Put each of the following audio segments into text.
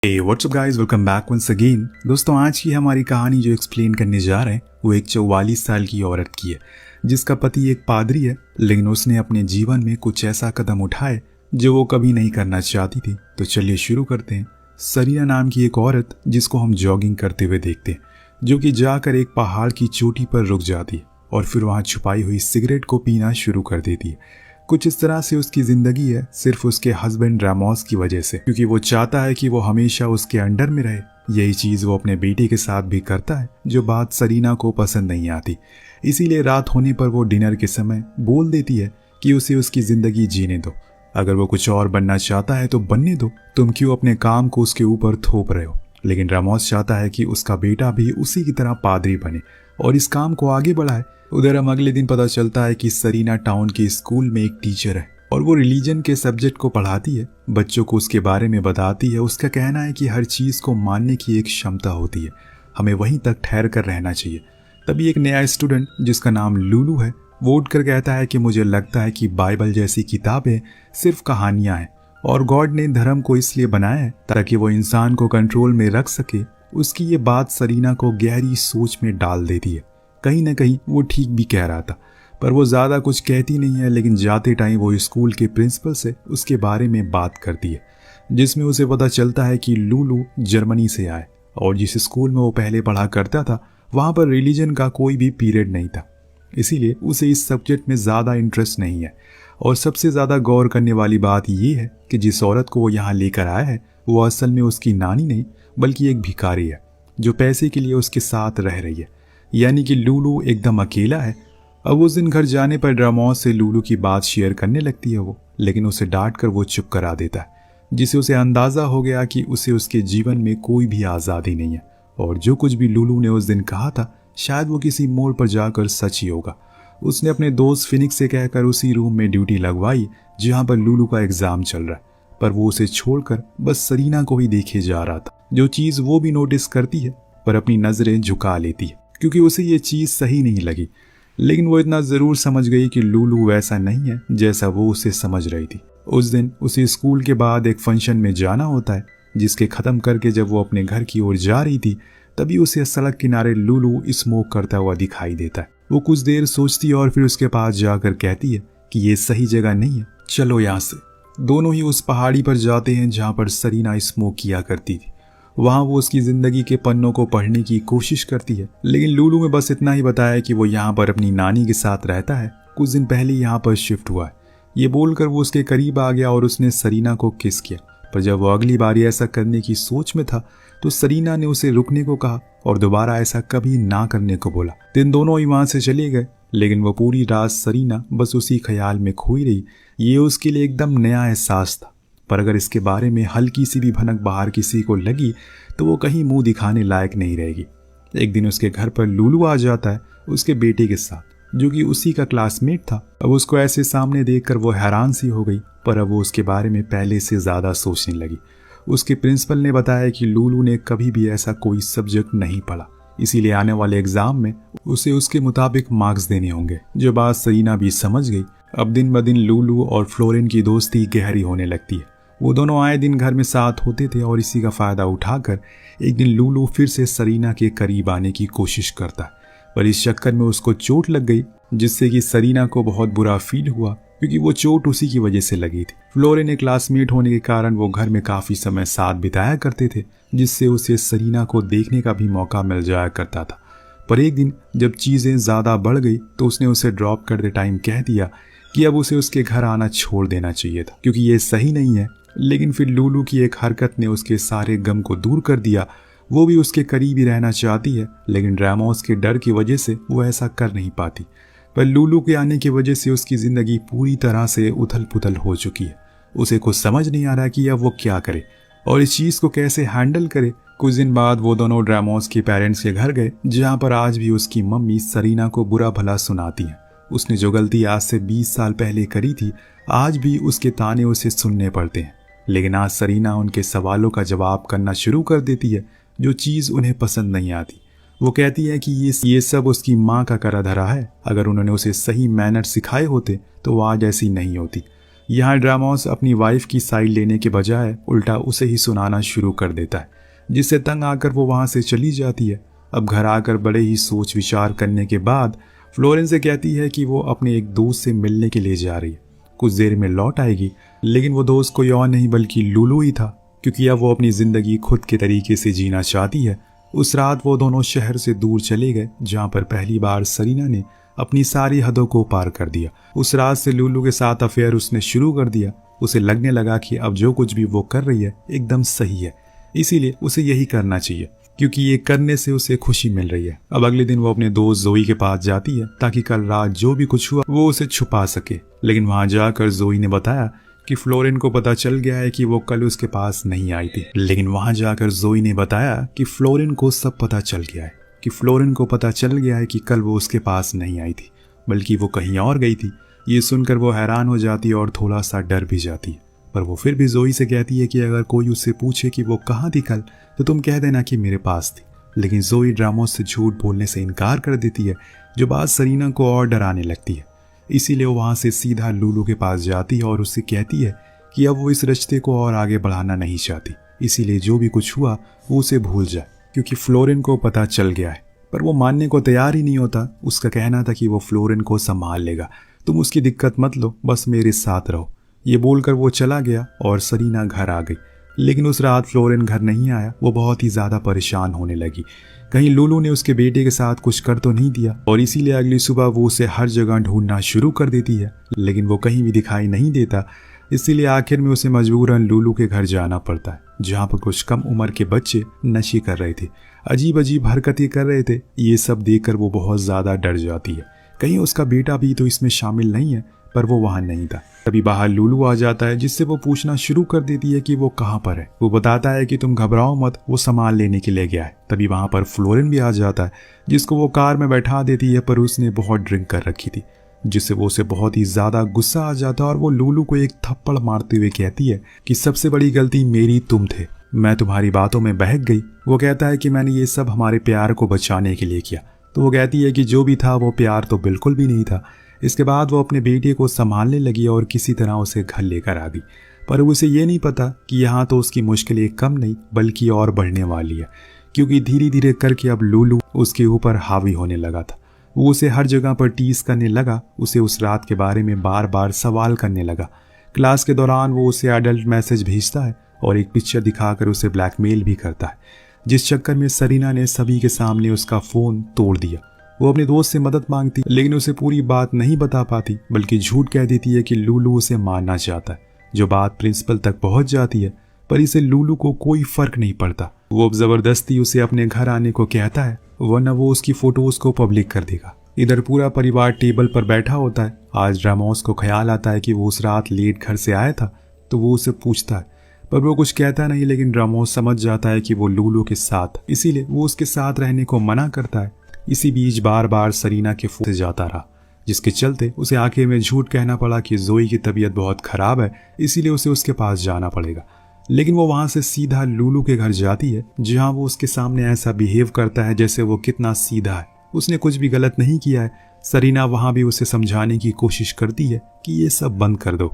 Hey, what's up guys? Welcome back once again। दोस्तों आज की हमारी कहानी जो एक्सप्लेन करने जा रहे हैं वो एक 44 साल की औरत की है जिसका पति एक पादरी है, लेकिन उसने अपने जीवन में कुछ ऐसा कदम उठाए जो वो कभी नहीं करना चाहती थी। तो चलिए शुरू करते हैं। सरीना नाम की एक औरत जिसको हम जॉगिंग करते हुए देखते हैं, जो कि जाकर एक पहाड़ की चोटी पर रुक जाती है और फिर वहाँ छुपाई हुई सिगरेट को पीना शुरू कर देती है। कुछ इस तरह से उसकी जिंदगी है सिर्फ उसके हस्बैंड रामोस की वजह से, क्योंकि वो चाहता है कि वो हमेशा उसके अंडर में रहे। यही चीज वो अपने बेटे के साथ भी करता है, जो बात सरीना को पसंद नहीं आती। इसीलिए रात होने पर वो डिनर के समय बोल देती है कि उसे उसकी जिंदगी जीने दो। अगर वो कुछ और बनना चाहता है तो बनने दो, तुम क्यों अपने काम को उसके ऊपर थोप रहे हो। लेकिन रामोस चाहता है कि उसका बेटा भी उसी की तरह पादरी बने और इस काम को आगे बढ़ाए। उधर हम अगले दिन पता चलता है कि सरीना टाउन के स्कूल में एक टीचर है और वो रिलीजन के सब्जेक्ट को पढ़ाती है, बच्चों को उसके बारे में बताती है। उसका कहना है कि हर चीज को मानने की एक क्षमता होती है, हमें वहीं तक ठहर कर रहना चाहिए। तभी एक नया स्टूडेंट जिसका नाम लूलू है वो उठ कर कहता है कि मुझे लगता है कि बाइबल जैसी किताबें सिर्फ कहानियां हैं और गॉड ने धर्म को इसलिए बनाया है ताकि वो इंसान को कंट्रोल में रख सके। उसकी ये बात सरीना को गहरी सोच में डाल देती है। कहीं ना कहीं वो ठीक भी कह रहा था, पर वो ज्यादा कुछ कहती नहीं है। लेकिन जाते टाइम वो स्कूल के प्रिंसिपल से उसके बारे में बात करती है, जिसमें उसे पता चलता है कि लूलू जर्मनी से आए और जिस स्कूल में वो पहले पढ़ा करता था वहां पर रिलीजन का कोई भी पीरियड नहीं था, इसीलिए उसे इस सब्जेक्ट में ज्यादा इंटरेस्ट नहीं है। और सबसे ज्यादा गौर करने वाली बात यह है कि जिस औरत को वो यहाँ लेकर आया है वो असल में उसकी नानी नहीं बल्कि एक भिखारी है जो पैसे के लिए उसके साथ रह रही है। यानी कि लूलू एकदम अकेला है। अब उस दिन घर जाने पर रामोस से लूलू की बात शेयर करने लगती है वो, लेकिन उसे डांट कर वो चुप करा देता है, जिससे उसे अंदाजा हो गया कि उसे उसके जीवन में कोई भी आज़ादी नहीं है। और जो कुछ भी लूलू ने उस दिन कहा था शायद वो किसी मोड़ पर जाकर सच ही होगा। उसने अपने दोस्त फिनिक्स से कहकर उसी रूम में ड्यूटी लगवाई जहाँ पर लूलू का एग्जाम चल रहा है, पर वो उसे छोड़कर बस सरीना को ही देखे जा रहा था। जो चीज़ वो भी नोटिस करती है पर अपनी नजरें झुका लेती है क्योंकि उसे ये चीज सही नहीं लगी। लेकिन वो इतना जरूर समझ गई कि लूलू वैसा नहीं है जैसा वो उसे समझ रही थी। उस दिन उसे स्कूल के बाद एक फंक्शन में जाना होता है, जिसके खत्म करके जब वो अपने घर की ओर जा रही थी तभी उसे सड़क किनारे लूलू स्मोक करता हुआ दिखाई देता है। वो कुछ देर सोचती है और फिर उसके पास जाकर कहती है कि ये सही जगह नहीं है, चलो यहाँ से। दोनों ही उस पहाड़ी पर जाते हैं जहाँ पर सरीना स्मोक किया करती थी। वहां वो उसकी जिंदगी के पन्नों को पढ़ने की कोशिश करती है, लेकिन लूलू में बस इतना ही बताया कि वो यहाँ पर अपनी नानी के साथ रहता है, कुछ दिन पहले यहाँ पर शिफ्ट हुआ है। ये बोलकर वो उसके करीब आ गया और उसने सरीना को किस किया। पर जब वो अगली बारी ऐसा करने की सोच में था तो सरीना ने उसे रुकने को कहा और दोबारा ऐसा कभी ना करने को बोला। दिन दोनों ही वहां से चले गए, लेकिन वो पूरी रात सरीना बस उसी ख्याल में खोई रही। ये उसके लिए एकदम नया एहसास था, पर अगर इसके बारे में हल्की सी भी भनक बाहर किसी को लगी तो वो कहीं मुंह दिखाने लायक नहीं रहेगी। एक दिन उसके घर पर लूलू आ जाता है उसके बेटे के साथ, जो कि उसी का क्लासमेट था। अब उसको ऐसे सामने देखकर वो हैरान सी हो गई, पर अब वो उसके बारे में पहले से ज्यादा सोचने लगी। उसके प्रिंसिपल ने बताया कि लूलू ने कभी भी ऐसा कोई सब्जेक्ट नहीं पढ़ा, इसीलिए आने वाले एग्जाम में उसे उसके मुताबिक मार्क्स देने होंगे। जो बात सरीना भी समझ गई। अब दिन ब दिन लूलू और फ्लोरेन की दोस्ती गहरी होने लगती है। वो दोनों आए दिन घर में साथ होते थे और इसी का फायदा उठाकर एक दिन लूलू फिर से सरीना के करीब आने की कोशिश करता है, पर इस चक्कर में उसको चोट लग गई, जिससे कि सरीना को बहुत बुरा फील हुआ क्योंकि वो चोट उसी की वजह से लगी थी। फ्लोरेन एक क्लासमेट होने के कारण वो घर में काफी समय साथ बिताया करते थे, जिससे उसे सरीना को देखने का भी मौका मिल जाया करता था। पर एक दिन जब चीजें ज्यादा बढ़ गई तो उसने उसे ड्रॉप करते टाइम कह दिया कि अब उसे उसके घर आना छोड़ देना चाहिए था क्योंकि ये सही नहीं है। लेकिन फिर लूलू की एक हरकत ने उसके सारे गम को दूर कर दिया। वो भी उसके करीब ही रहना चाहती है, लेकिन रामोस के डर की वजह से वो ऐसा कर नहीं पाती। पर लूलू के आने की वजह से उसकी जिंदगी पूरी तरह से उथल पुथल हो चुकी है। उसे कुछ समझ नहीं आ रहा कि अब वो क्या करे और इस चीज को कैसे हैंडल करे। कुछ दिन बाद वो दोनों रामोस के पेरेंट्स के घर गए, जहाँ पर आज भी उसकी मम्मी सरीना को बुरा भला सुनाती है। उसने जो गलती आज से 20 साल पहले करी थी, आज भी उसके ताने उसे सुनने पड़ते हैं। लेकिन आज सरीना उनके सवालों का जवाब करना शुरू कर देती है, जो चीज उन्हें पसंद नहीं आती। वो कहती है कि ये सब उसकी माँ का करा धरा है। अगर उन्होंने उसे सही मैनर सिखाए होते तो वो आज ऐसी नहीं होती। यहाँ ड्रामोस अपनी वाइफ की साइड लेने के बजाय उल्टा उसे ही सुनाना शुरू कर देता है, जिससे तंग आकर वो वहाँ से चली जाती है। अब घर आकर बड़े ही सोच विचार करने के बाद फ्लोरेंस से कहती है कि वो अपने एक दोस्त से मिलने के लिए जा रही है, कुछ देर में लौट आएगी। लेकिन वो दोस्त कोई और नहीं बल्कि लूलू ही था, क्योंकि अब वो अपनी ज़िंदगी खुद के तरीके से जीना चाहती है। उस रात वो दोनों शहर से दूर चले गए, जहाँ पर पहली बार सरीना ने अपनी सारी हदों को पार कर दिया। उस रात से लूलू के साथ अफेयर उसने शुरू कर दिया। उसे लगने लगा कि अब जो कुछ भी वो कर रही है एकदम सही है, इसीलिए उसे यही करना चाहिए, क्योंकि ये करने से उसे खुशी मिल रही है। अब अगले दिन वो अपने दोस्त जोई के पास जाती है ताकि कल रात जो भी कुछ हुआ वो उसे छुपा सके। लेकिन वहां जाकर जोई ने बताया कि फ्लोरेन को पता चल गया है कि वो कल उसके पास नहीं आई थी। लेकिन वहां जाकर जोई ने बताया कि फ्लोरेन को सब पता चल गया है, कि फ्लोरेन को पता चल गया है कि कल वो उसके पास नहीं आई थी, बल्कि वो कहीं और गई थी। ये सुनकर वो हैरान हो जाती है और थोड़ा सा डर भी जाती है, पर वो फिर भी जोई से कहती है कि अगर कोई उससे पूछे कि वो कहाँ थी कल, तो तुम कह देना कि मेरे पास थी। लेकिन जोई ड्रामोस से झूठ बोलने से इनकार कर देती है, जो बात सरीना को और डराने लगती है। इसीलिए वो वहाँ से सीधा लूलू के पास जाती है और उससे कहती है कि अब वो इस रिश्ते को और आगे बढ़ाना नहीं चाहती, इसीलिए जो भी कुछ हुआ वो उसे भूल जाए, क्योंकि फ्लोरेन को पता चल गया है। पर वो मानने को तैयार ही नहीं होता। उसका कहना था कि वो फ्लोरेन को संभाल लेगा, तुम उसकी दिक्कत मत लो, बस मेरे साथ रहो। ये बोलकर वो चला गया और सरीना घर आ गई। लेकिन उस रात फ्लोरेन घर नहीं आया। वो बहुत ही ज़्यादा परेशान होने लगी, कहीं लूलू ने उसके बेटे के साथ कुछ कर तो नहीं दिया, और इसीलिए अगली सुबह वो उसे हर जगह ढूंढना शुरू कर देती है, लेकिन वो कहीं भी दिखाई नहीं देता। इसीलिए आखिर में उसे मजबूरन लूलू के घर जाना पड़ता है, जहाँ पर कुछ कम उम्र के बच्चे नशे कर रहे थे, अजीब अजीब हरकतें कर रहे थे। ये सब देखकर वो बहुत ज़्यादा डर जाती है, कहीं उसका बेटा भी तो इसमें शामिल नहीं है, पर वो वहां नहीं था। तभी बाहर लूलू आ जाता है, जिससे वो पूछना शुरू कर देती है कि वो कहाँ पर है। वो बताता है कि तुम घबराओ मत, वो सामान लेने के लिए गया है। तभी वहां पर फ्लोरेन भी आ जाता है, जिसको वो कार में बैठा देती है, पर उसने बहुत ड्रिंक कर रखी थी, जिससे वो उसे बहुत ही ज्यादा गुस्सा आ जाता है और वो लूलू को एक थप्पड़ मारते हुए कहती है कि सबसे बड़ी गलती मेरी तुम थे, मैं तुम्हारी बातों में बहक गई। वो कहता है कि मैंने ये सब हमारे प्यार को बचाने के लिए किया। तो वो कहती है कि जो भी था वो प्यार तो बिल्कुल भी नहीं था। इसके बाद वो अपने बेटे को संभालने लगी और किसी तरह उसे घर लेकर आ गई, पर उसे ये नहीं पता कि यहाँ तो उसकी मुश्किलें कम नहीं बल्कि और बढ़ने वाली है, क्योंकि धीरे धीरे करके अब लूलू उसके ऊपर हावी होने लगा था। वो उसे हर जगह पर टीज करने लगा, उसे उस रात के बारे में बार बार सवाल करने लगा। क्लास के दौरान वो उसे एडल्ट मैसेज भेजता है और एक पिक्चर दिखाकर उसे ब्लैकमेल भी करता है, जिस चक्कर में सरीना ने सभी के सामने उसका फोन तोड़ दिया। वो अपने दोस्त से मदद मांगती, लेकिन उसे पूरी बात नहीं बता पाती, बल्कि झूठ कह देती है कि लूलू उसे मारना चाहता है, जो बात प्रिंसिपल तक पहुंच जाती है। पर इसे लूलू को कोई फर्क नहीं पड़ता। वो अब जबरदस्ती उसे अपने घर आने को कहता है, वरना वो उसकी फोटोज को पब्लिक कर देगा। इधर पूरा परिवार टेबल पर बैठा होता है। आज ड्रामोस को ख्याल आता है कि वो उस रात लेट घर से आया था, तो वो उसे पूछता है, पर वो कुछ कहता नहीं। लेकिन ड्रामोस समझ जाता है कि वो लूलू के साथ, इसीलिए वो उसके साथ रहने को मना करता है। इसी बीच बार बार सरीना के फोन से जाता रहा, जिसके चलते उसे आखिर में झूठ कहना पड़ा कि जोई की तबीयत बहुत खराब है, इसीलिए उसे उसके पास जाना पड़ेगा। लेकिन वो वहां से सीधा लूलू के घर जाती है, जहां वो उसके सामने ऐसा बिहेव करता है जैसे वो कितना सीधा है, उसने कुछ भी गलत नहीं किया है। सरीना वहां भी उसे समझाने की कोशिश करती है कि ये सब बंद कर दो,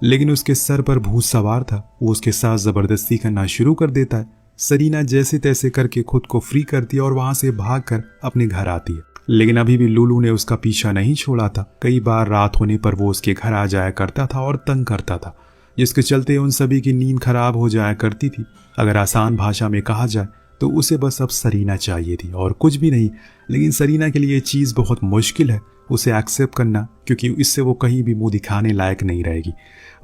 लेकिन उसके सर पर भूत सवार था। वो उसके साथ जबरदस्ती करना शुरू कर देता है। सरीना जैसे तैसे करके खुद को फ्री करती है और वहां से भागकर अपने घर आती है, लेकिन अभी भी लूलू ने उसका पीछा नहीं छोड़ा था। कई बार रात होने पर वो उसके घर आ जाया करता था और तंग करता था, जिसके चलते उन सभी की नींद खराब हो जाया करती थी। अगर आसान भाषा में कहा जाए तो उसे बस अब सरीना चाहिए थी और कुछ भी नहीं। लेकिन सरीना के लिए ये चीज़ बहुत मुश्किल है उसे एक्सेप्ट करना, क्योंकि इससे वो कहीं भी मुंह दिखाने लायक नहीं रहेगी,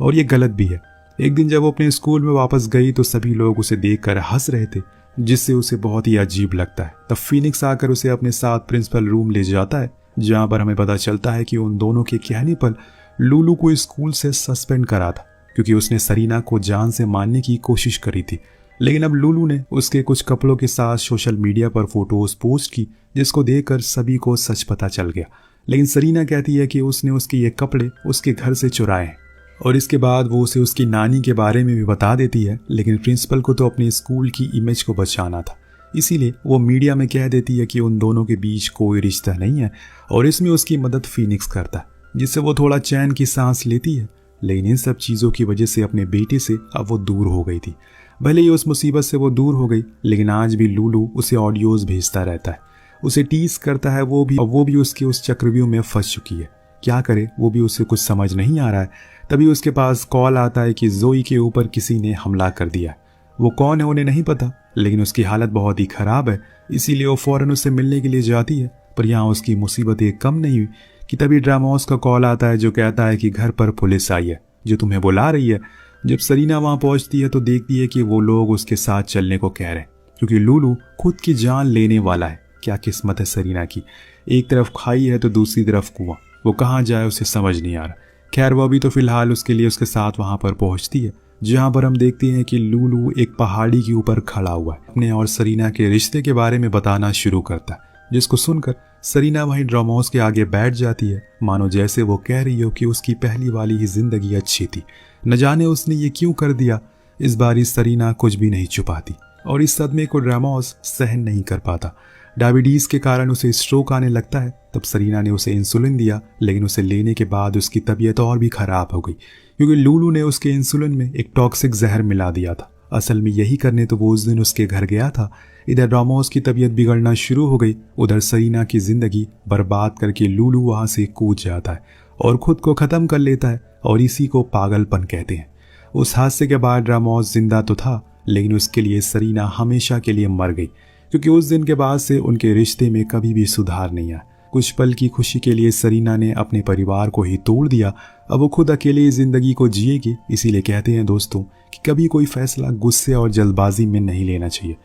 और ये गलत भी है। एक दिन जब वो अपने स्कूल में वापस गई तो सभी लोग उसे देखकर हंस रहे थे, जिससे उसे बहुत ही अजीब लगता है। तब फीनिक्स आकर उसे अपने साथ प्रिंसिपल रूम ले जाता है, जहां पर हमें पता चलता है कि उन दोनों के कहने पर लूलू को स्कूल से सस्पेंड करा था, क्योंकि उसने सरीना को जान से मारने की कोशिश करी थी। लेकिन अब लूलू ने उसके कुछ कपड़ों के साथ सोशल मीडिया पर फोटोज पोस्ट की, जिसको देखकर सभी को सच पता चल गया। लेकिन सरीना कहती है कि उसने उसके ये कपड़े उसके घर से चुराए हैं, और इसके बाद वो उसे उसकी नानी के बारे में भी बता देती है। लेकिन प्रिंसिपल को तो अपने स्कूल की इमेज को बचाना था, इसीलिए वो मीडिया में कह देती है कि उन दोनों के बीच कोई रिश्ता नहीं है, और इसमें उसकी मदद फीनिक्स करता है, जिससे वो थोड़ा चैन की सांस लेती है। लेकिन इन सब चीज़ों की वजह से अपने बेटे से अब वो दूर हो गई थी। भले ही उस मुसीबत से वो दूर हो गई, लेकिन आज भी लूलू उसे ऑडियोज़ भेजता रहता है, उसे टीज करता है। वो भी उसके उस चक्रव्यूह में फंस चुकी है। क्या करे, वो भी उसे कुछ समझ नहीं आ रहा है। तभी उसके पास कॉल आता है कि जोई के ऊपर किसी ने हमला कर दिया। वो कौन है उन्हें नहीं पता, लेकिन उसकी हालत बहुत ही खराब है, इसीलिए वो फौरन उससे मिलने के लिए जाती है। पर यहाँ उसकी मुसीबतें कम नहीं हुई कि तभी ड्रामोस का कॉल आता है जो कहता है कि घर पर पुलिस आई है जो तुम्हें बुला रही है। जब सरीना वहां पहुंचती है तो देखती है कि वो लोग उसके साथ चलने को कह रहे हैं, क्योंकि लूलू खुद की जान लेने वाला है। क्या किस्मत है सरीना की, एक तरफ खाई है तो दूसरी तरफ कुआं। वो कहाँ जाए उसे समझ नहीं आ रहा। खैर वो भी तो फिलहाल उसके लिए उसके साथ वहां पर पहुंचती है, जहां पर हम देखते हैं कि लूलू एक पहाड़ी के ऊपर खड़ा हुआ है, अपने और सरीना के रिश्ते के बारे में बताना शुरू करता है, जिसको सुनकर सरीना वहीं ड्रामोस के आगे बैठ जाती है, मानो जैसे वो कह रही हो कि उसकी पहली वाली ही जिंदगी अच्छी थी, न जाने उसने ये क्यों कर दिया। इस बार सरीना कुछ भी नहीं छुपाती और इस सदमे को ड्रामोस सहन नहीं कर पाता। डायबिटीज के कारण उसे स्ट्रोक आने लगता है। तब सरीना ने उसे इंसुलिन दिया, लेकिन उसे लेने के बाद उसकी तबीयत और भी खराब हो गई, क्योंकि लूलू ने उसके इंसुलिन में एक टॉक्सिक जहर मिला दिया था। असल में यही करने तो वो उस दिन उसके घर गया था। इधर ड्रामोस की तबीयत बिगड़ना शुरू हो गई, उधर सरीना की जिंदगी बर्बाद करके लूलू वहां से कूद जाता है और खुद को खत्म कर लेता है, और इसी को पागलपन कहते हैं। उस हादसे के बाद ड्रामोस जिंदा तो था, लेकिन उसके लिए सरीना हमेशा के लिए मर गई, क्योंकि उस दिन के बाद से उनके रिश्ते में कभी भी सुधार नहीं आया। कुछ पल की खुशी के लिए सरीना ने अपने परिवार को ही तोड़ दिया। अब वो खुद अकेले जिंदगी को जिएगी। इसीलिए कहते हैं दोस्तों कि कभी कोई फैसला गुस्से और जल्दबाजी में नहीं लेना चाहिए।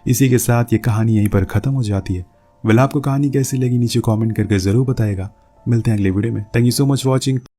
इसी के साथ ये कहानी यहीं पर खत्म हो जाती है। वेल, आपको कहानी कैसी लगी नीचे कमेंट करके जरूर बताएगा। मिलते हैं अगले वीडियो में। Thank you so much watching.